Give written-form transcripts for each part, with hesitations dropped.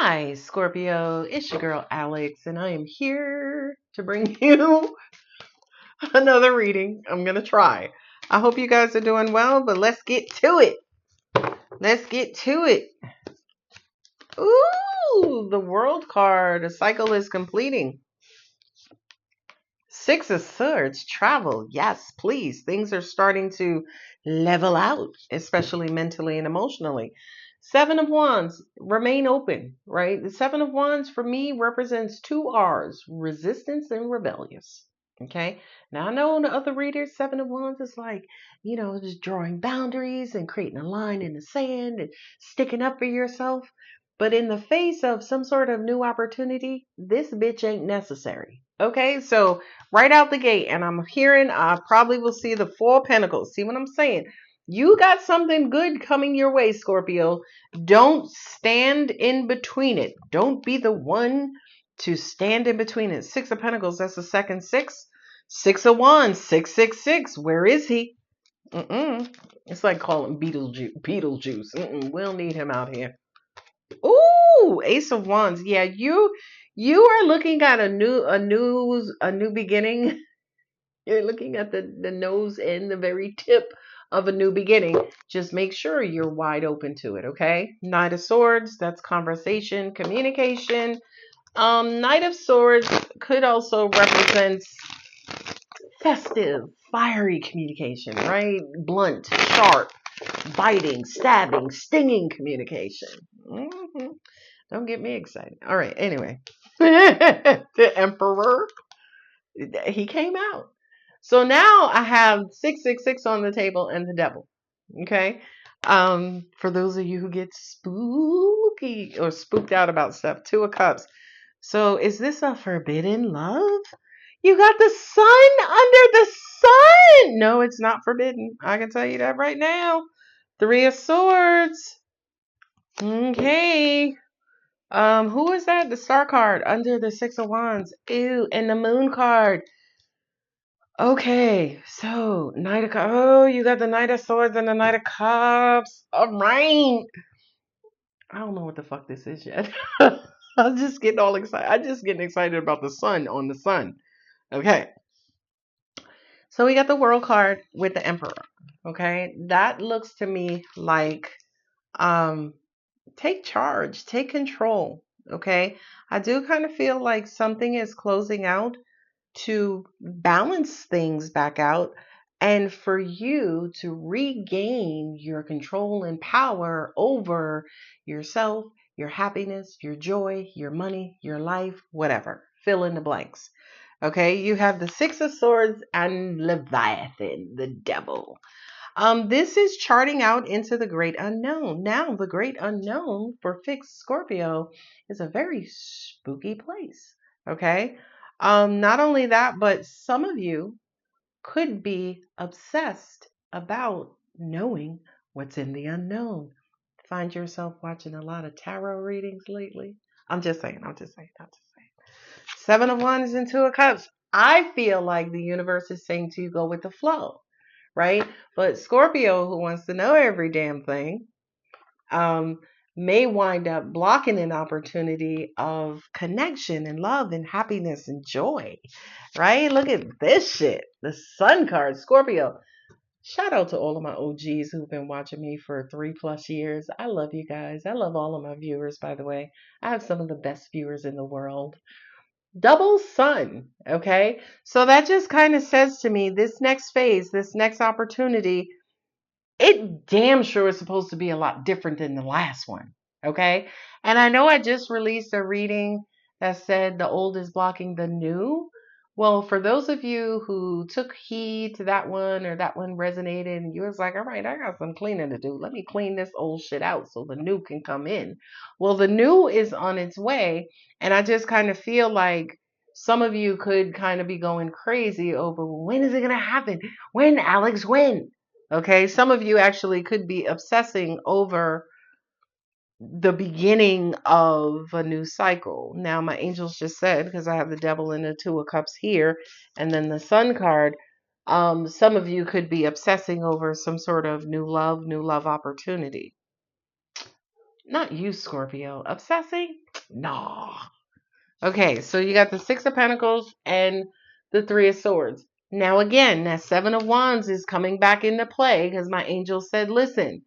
Hi, Scorpio. It's your girl, Alex, and I am here to bring you another reading. I'm going to try. I hope you guys are doing well, but let's get to it. Let's get to it. Ooh, the World card. A cycle is completing. Six of Swords, travel. Yes, please. Things are starting to level out, especially mentally and emotionally. Seven of Wands, remain open, right? The Seven of Wands for me represents two R's, resistance and rebellious. Okay. Now I know in the other readers, Seven of Wands is like, just drawing boundaries and creating a line in the sand and sticking up for yourself. But in the face of some sort of new opportunity, this bitch ain't necessary. Okay. So right out the gate, and I'm hearing I probably will see the Four of Pentacles. See what I'm saying? You got something good coming your way, Scorpio. Don't stand in between it. Don't be the one to stand in between it. Six of Pentacles, that's the second six. Six of Wands, 666. Where is he? It's like calling Beetlejuice. We don't need him out here. Ooh, Ace of Wands. Yeah, you are looking at a new beginning. You're looking at the nose and the very tip of a new beginning. Just make sure you're wide open to it, okay? Knight of Swords, that's conversation, communication. Knight of Swords could also represent festive, fiery communication, right? Blunt, sharp, biting, stabbing, stinging communication. Don't get me excited. All right, anyway. The Emperor, he came out. So now I have 666 on the table and the devil. Okay. For those of you who get spooky or spooked out about stuff, Two of Cups. So is this a forbidden love? You got the sun under the sun. No, it's not forbidden. I can tell you that right now. Three of Swords. Okay. Who is that? The Star card under the Six of Wands. Ew, and the Moon card. Okay, so Knight of Cups. Oh, you got the Knight of Swords and the Knight of Cups. All right. I don't know what the fuck this is yet. I'm just getting all excited. I'm just getting excited about the sun on the sun. Okay. So we got the World card with the Emperor. Okay. That looks to me like take charge, take control. Okay. I do kind of feel like something is closing out to balance things back out and for you to regain your control and power over yourself, your happiness, your joy, your money, your life, whatever. Fill in the blanks. Okay, you have the Six of Swords and Leviathan, the devil. This is charting out into the great unknown. Now, the great unknown for fixed Scorpio is a very spooky place. Okay. Not only that, but some of you could be obsessed about knowing what's in the unknown. Find yourself watching a lot of tarot readings lately. I'm just saying. Seven of Wands and Two of Cups. I feel like the universe is saying to you, go with the flow, right? But Scorpio, who wants to know every damn thing, may wind up blocking an opportunity of connection and love and happiness and joy, right? Look at this shit. The Sun card, Scorpio. Shout out to all of my OGs who've been watching me for 3+ years. I love you guys. I love all of my viewers, by the way. I have some of the best viewers in the world. Double sun, okay? So that just kind of says to me, this next phase, this next opportunity, it damn sure is supposed to be a lot different than the last one. Okay. And I know I just released a reading that said the old is blocking the new. Well, for those of you who took heed to that one or that one resonated and you was like, all right, I got some cleaning to do. Let me clean this old shit out so the new can come in. Well, the new is on its way. And I just kind of feel like some of you could kind of be going crazy over when is it going to happen? When, Alex, when? Okay, some of you actually could be obsessing over the beginning of a new cycle. Now, my angels just said, because I have the devil and the Two of Cups here, and then the Sun card, some of you could be obsessing over some sort of new love opportunity. Not you, Scorpio. Obsessing? Nah. Okay, so you got the Six of Pentacles and the Three of Swords. Now again, that Seven of Wands is coming back into play because my angel said, listen,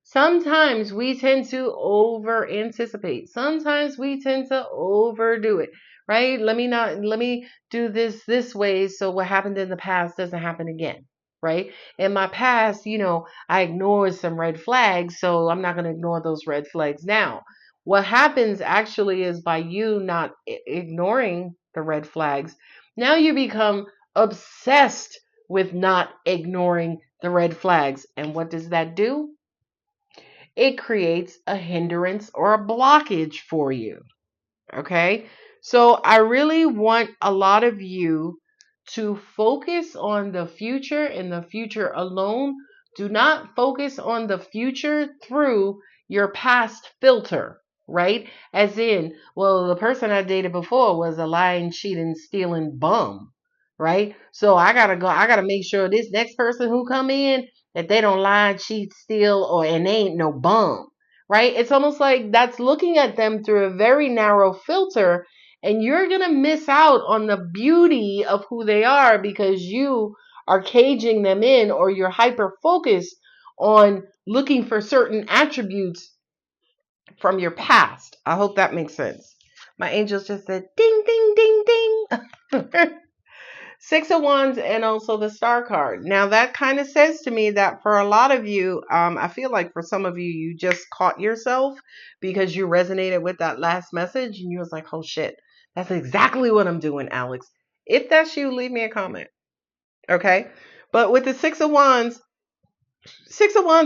sometimes we tend to over anticipate. Sometimes we tend to overdo it, right? Let me do this way so what happened in the past doesn't happen again, right? In my past, I ignored some red flags, so I'm not going to ignore those red flags now. What happens actually is by you not ignoring the red flags, now you become obsessed with not ignoring the red flags. And what does that do? It creates a hindrance or a blockage for you. Okay. So I really want a lot of you to focus on the future and the future alone. Do not focus on the future through your past filter, right? As in, well, the person I dated before was a lying, cheating, stealing bum, right? So I gotta make sure this next person who come in that they don't lie, cheat, steal, and they ain't no bum, right? It's almost like that's looking at them through a very narrow filter, and you're going to miss out on the beauty of who they are because you are caging them in, or you're hyper focused on looking for certain attributes from your past. I hope that makes sense. My angels just said ding, ding, ding, ding. Six of Wands and also the Star card. Now that kind of says to me that for a lot of you, I feel like for some of you, you just caught yourself because you resonated with that last message and you was like, oh shit, that's exactly what I'm doing, Alex. If that's you, leave me a comment. Okay. But with the Six of Wands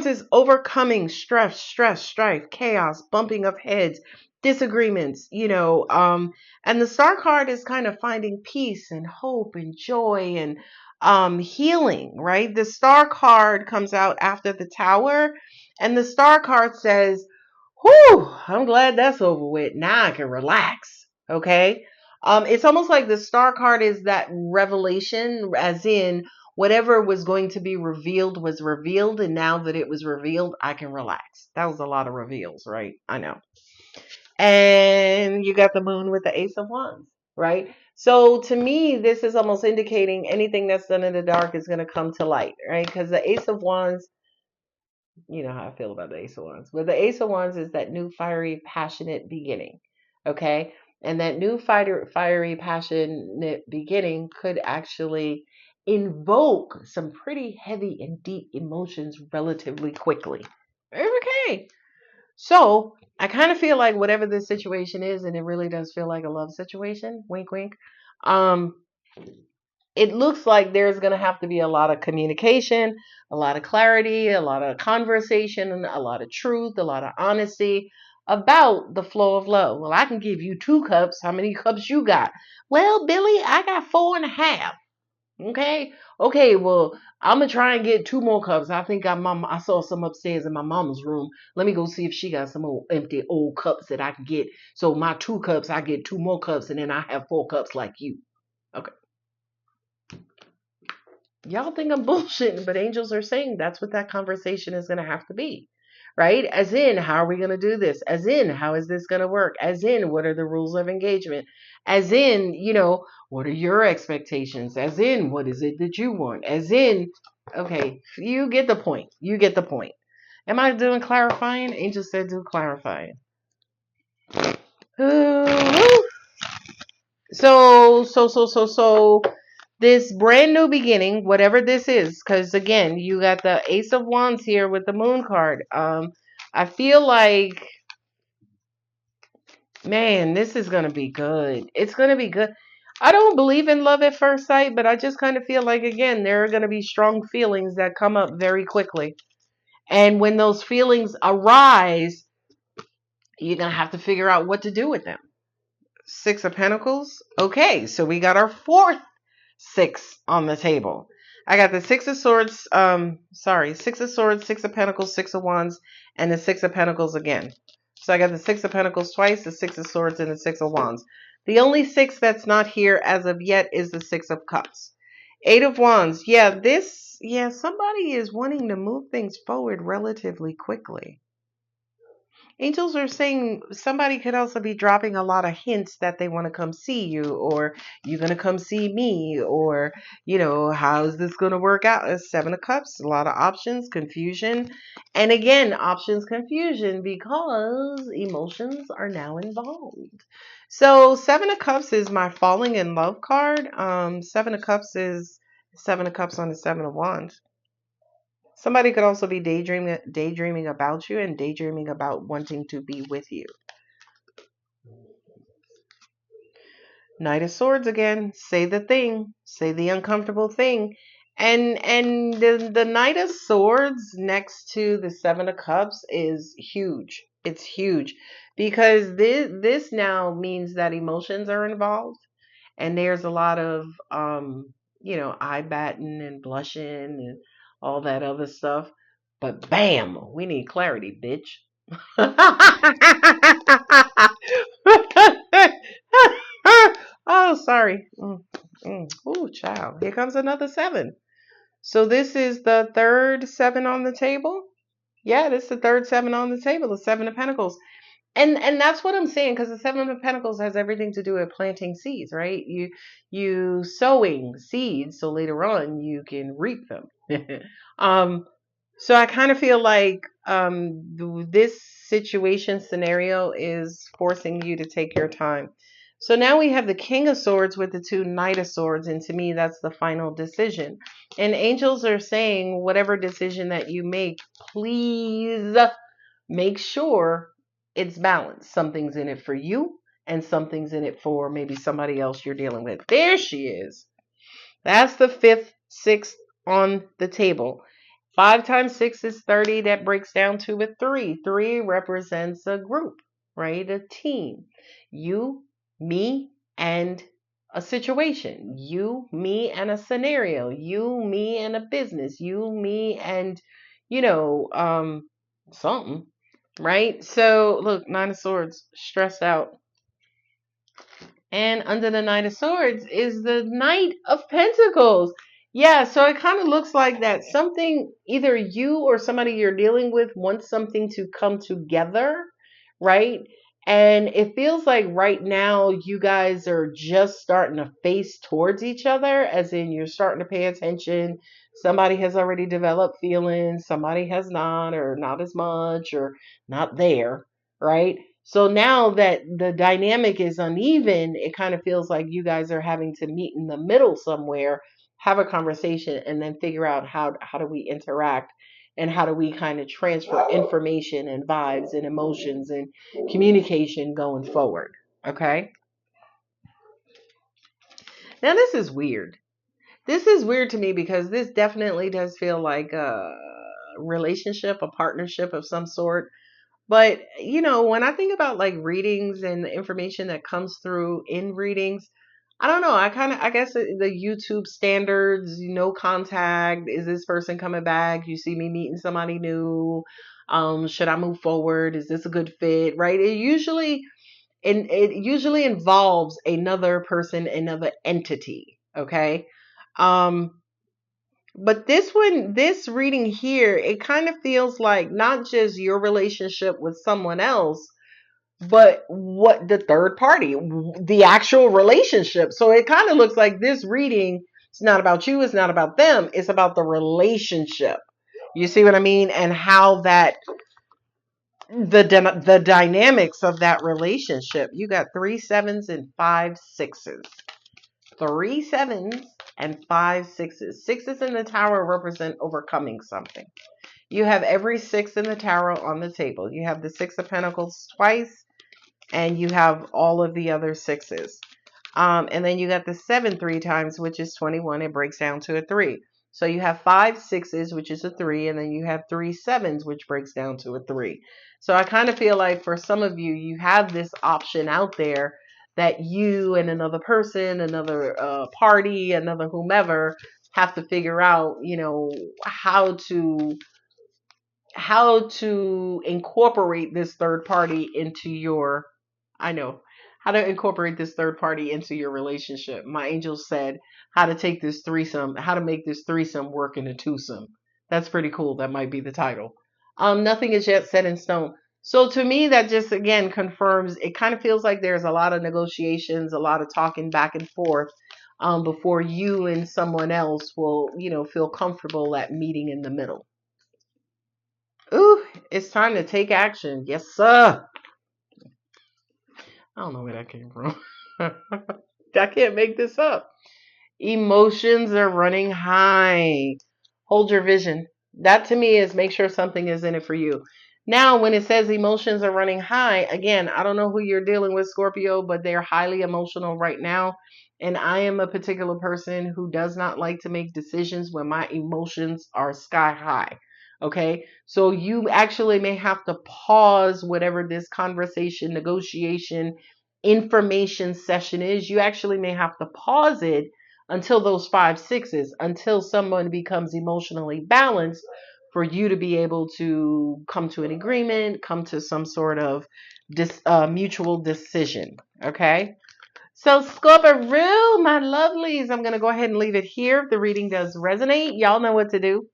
is overcoming stress, strife, chaos, bumping of heads, disagreements, and the Star card is kind of finding peace and hope and joy and healing, right? The Star card comes out after the Tower, and the Star card says, whew, I'm glad that's over with. Now I can relax. Okay. It's almost like the Star card is that revelation, as in whatever was going to be revealed was revealed. And now that it was revealed, I can relax. That was a lot of reveals, right? I know. And you got the Moon with the Ace of Wands, right? So to me, this is almost indicating anything that's done in the dark is going to come to light, right? Because the Ace of Wands, you know how I feel about the Ace of Wands. But the Ace of Wands is that new, fiery, passionate beginning. Okay. And that new fiery, passionate beginning could actually invoke some pretty heavy and deep emotions relatively quickly. Okay. So I kind of feel like whatever this situation is, and it really does feel like a love situation, wink, wink. Um, it looks like there's going to have to be a lot of communication, a lot of clarity, a lot of conversation, a lot of truth, a lot of honesty about the flow of love. Well, I can give you 2 cups. How many cups you got? Well, Billy, I got 4.5. Okay. Okay. Well, I'm gonna try and get 2 more cups. I think I saw some upstairs in my mama's room. Let me go see if she got some old empty old cups that I can get. So my 2 cups, I get 2 more cups, and then I have 4 cups like you. Okay. Y'all think I'm bullshitting, but angels are saying that's what that conversation is going to have to be, right? As in, how are we going to do this? As in, how is this going to work? As in, what are the rules of engagement? As in, what are your expectations? As in, what is it that you want? As in, okay, you get the point. You get the point. Am I doing clarifying? Angel said do clarifying. So, this brand new beginning, whatever this is, because again, you got the Ace of Wands here with the Moon card. I feel like, man, this is gonna be good. It's gonna be good. I don't believe in love at first sight, but I just kind of feel like, again, there are gonna be strong feelings that come up very quickly, and when those feelings arise, you're gonna have to figure out what to do with them. Six of Pentacles. Okay, so we got our fourth 6 on the table. I got the Six of Swords, Six of Swords, Six of Pentacles, Six of Wands, and the Six of Pentacles again. So I got the Six of Pentacles twice, the Six of Swords, and the Six of Wands. The only 6 that's not here as of yet is the Six of Cups. 8 of Wands. Somebody is wanting to move things forward relatively quickly. Angels are saying somebody could also be dropping a lot of hints that they want to come see you, or you're going to come see me, or, how's this going to work out? A Seven of Cups, a lot of options, confusion. And again, options, confusion, because emotions are now involved. So, Seven of Cups is my falling in love card. Seven of Cups is Seven of Cups on the Seven of Wands. Somebody could also be daydreaming about you and daydreaming about wanting to be with you. Knight of Swords again. Say the thing. Say the uncomfortable thing. And the Knight of Swords next to the Seven of Cups is huge. It's huge because this now means that emotions are involved, and there's a lot of eye batting and blushing and all that other stuff. But bam, we need clarity, bitch. Oh, sorry. Oh, child. Here comes another seven. So this is the third seven on the table. Yeah, this is the third seven on the table, the Seven of Pentacles. And that's what I'm saying, because the Seven of Pentacles has everything to do with planting seeds, right? You sowing seeds so later on you can reap them. um so I kind of feel like this situation scenario is forcing you to take your time. So now we have the King of Swords with the two Knight of Swords, and to me that's the final decision. And angels are saying whatever decision that you make, please make sure it's balanced. Something's in it for you and something's in it for maybe somebody else you're dealing with. There she is. That's the fifth, sixth on the table. 5 times 6 is 30. That breaks down to a 3. 3 represents a group, right? A team. You, me, and a situation. You, me, and a scenario. You, me, and a business. You, me, and, something, right? So, look, Nine of Swords, stressed out. And under the Knight of Swords is the Knight of Pentacles. Yeah, so it kind of looks like that something, either you or somebody you're dealing with wants something to come together, right? And it feels like right now you guys are just starting to face towards each other, as in you're starting to pay attention. Somebody has already developed feelings, somebody has not, or not as much, or not there, right? So now that the dynamic is uneven, it kind of feels like you guys are having to meet in the middle somewhere, have a conversation, and then figure out how do we interact, and how do we kind of transfer information and vibes and emotions and communication going forward. Okay. Now this is weird. This is weird to me because this definitely does feel like a relationship, a partnership of some sort. But, when I think about like readings and the information that comes through in readings, I don't know. I guess the YouTube standards, no contact. Is this person coming back? You see me meeting somebody new. Should I move forward? Is this a good fit? Right. It usually involves another person, another entity. Okay. Um, but this reading here, it kind of feels like not just your relationship with someone else, but what the third party, the actual relationship. So it kind of looks like this reading, it's not about you, it's not about them, it's about the relationship. You see what I mean? And how that the dynamics of that relationship. You got 3 sevens and 5 sixes. 3 sevens and 5 sixes. Sixes in the tower represent overcoming something. You have every six in the tarot on the table. You have the Six of Pentacles twice, and you have all of the other sixes. And then you got the 7 3 times, which is 21. It breaks down to a 3. So you have 5 sixes, which is a 3, and then you have 3 sevens, which breaks down to a 3. So I kind of feel like for some of you, you have this option out there that you and another person, another party, another whomever have to figure out, how to incorporate this third party into your, I know, how to incorporate this third party into your relationship. My angels said how to take this threesome, how to make this threesome work in a twosome. That's pretty cool. That might be the title. Nothing is yet set in stone. So to me, that just again confirms, it kind of feels like there's a lot of negotiations, a lot of talking back and forth before you and someone else will, feel comfortable at meeting in the middle. Ooh, it's time to take action. Yes, sir. I don't know where that came from. I can't make this up. Emotions are running high. Hold your vision. That to me is make sure something is in it for you. Now, when it says emotions are running high, again, I don't know who you're dealing with, Scorpio, but they're highly emotional right now. And I am a particular person who does not like to make decisions when my emotions are sky high. Okay. So you actually may have to pause whatever this conversation, negotiation, information session is. You actually may have to pause it until those 5 6s, until someone becomes emotionally balanced for you to be able to come to an agreement, come to some sort of mutual decision. Okay. So, Scorpio, my lovelies, I'm going to go ahead and leave it here. If the reading does resonate, y'all know what to do.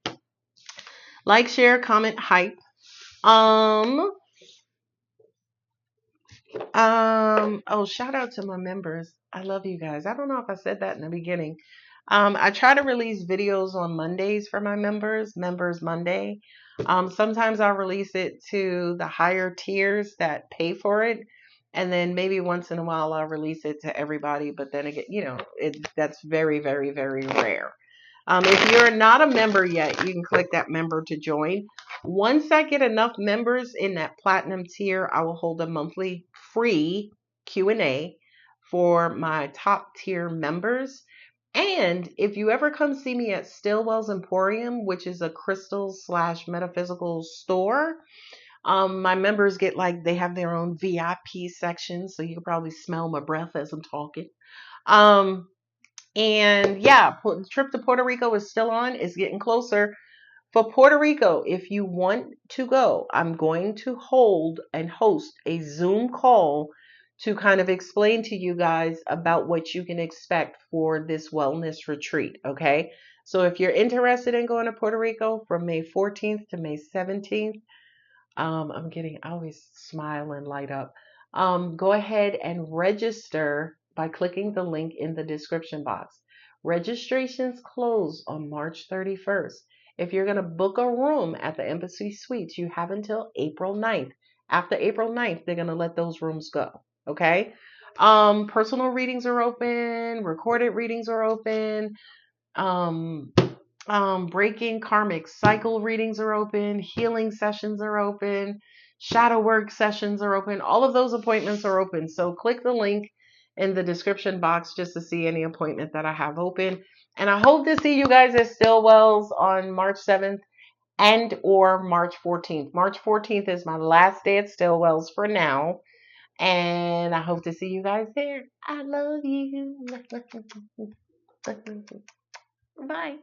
Like, share, comment, hype. Shout out to my members. I love you guys. I don't know if I said that in the beginning. I try to release videos on Mondays for my Members Monday. Sometimes I'll release it to the higher tiers that pay for it. And then maybe once in a while I'll release it to everybody. But then again, that's very, very, very rare. If you're not a member yet, you can click that member to join. Once I get enough members in that platinum tier, I will hold a monthly free Q&A for my top tier members. And if you ever come see me at Stillwell's Emporium, which is a crystal / metaphysical store, my members get they have their own VIP section, so you can probably smell my breath as I'm talking. And yeah, the trip to Puerto Rico is still on. It's getting closer. For Puerto Rico, if you want to go, I'm going to hold and host a Zoom call to kind of explain to you guys about what you can expect for this wellness retreat. Okay. So if you're interested in going to Puerto Rico from May 14th to May 17th, I always smile and light up. Go ahead and register by clicking the link in the description box. Registrations close on March 31st. If you're going to book a room at the Embassy Suites, you have until April 9th. After April 9th, they're going to let those rooms go. Okay. Personal readings are open, recorded readings are open. Um, Breaking karmic cycle readings are open, healing sessions are open, shadow work sessions are open. All of those appointments are open. So click the link in the description box just to see any appointment that I have open. And I hope to see you guys at Stillwell's on March 7th and or March 14th. March 14th is my last day at Stillwell's for now. And I hope to see you guys there. I love you. Bye.